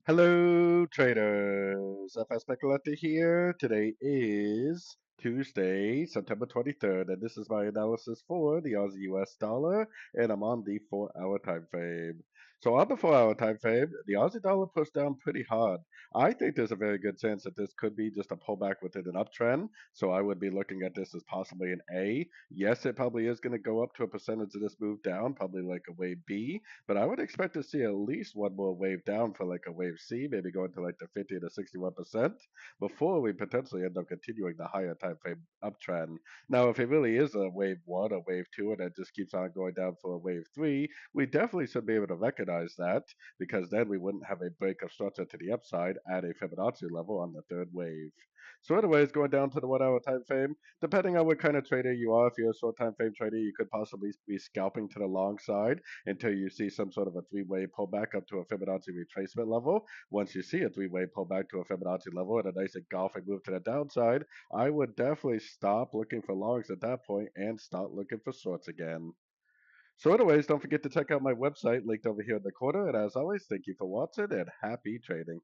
Hello, traders. FX Pip Collector here. Today is Tuesday, September 23rd, and this is my analysis for the Aussie US dollar, and I'm on the 4-hour time frame. So on the 4-hour time frame, the Aussie dollar pushed down pretty hard. I think there's a very good chance that this could be just a pullback within an uptrend, so I would be looking at this as possibly an A. Yes, it probably is going to go up to a percentage of this move down, probably like a wave B, but I would expect to see at least one more wave down for like a wave C, maybe going to like the 50 to 61% before we potentially end up continuing the higher time frame uptrend. Now, if it really is a wave one or wave two and it just keeps on going down for a wave three, we definitely should be able to recognize that because then we wouldn't have a break of structure to the upside at a Fibonacci level on the third wave. So anyways, going down to the 1 hour time frame, depending on what kind of trader you are, if you're a short time frame trader, you could possibly be scalping to the long side until you see some sort of a three-way pullback up to a Fibonacci retracement level. Once you see a three-way pullback to a Fibonacci level and a nice engulfing move to the downside, I would definitely stop looking for longs at that point and start looking for shorts again. So anyways, don't forget to check out my website linked over here in the corner. And as always, thank you for watching and happy trading.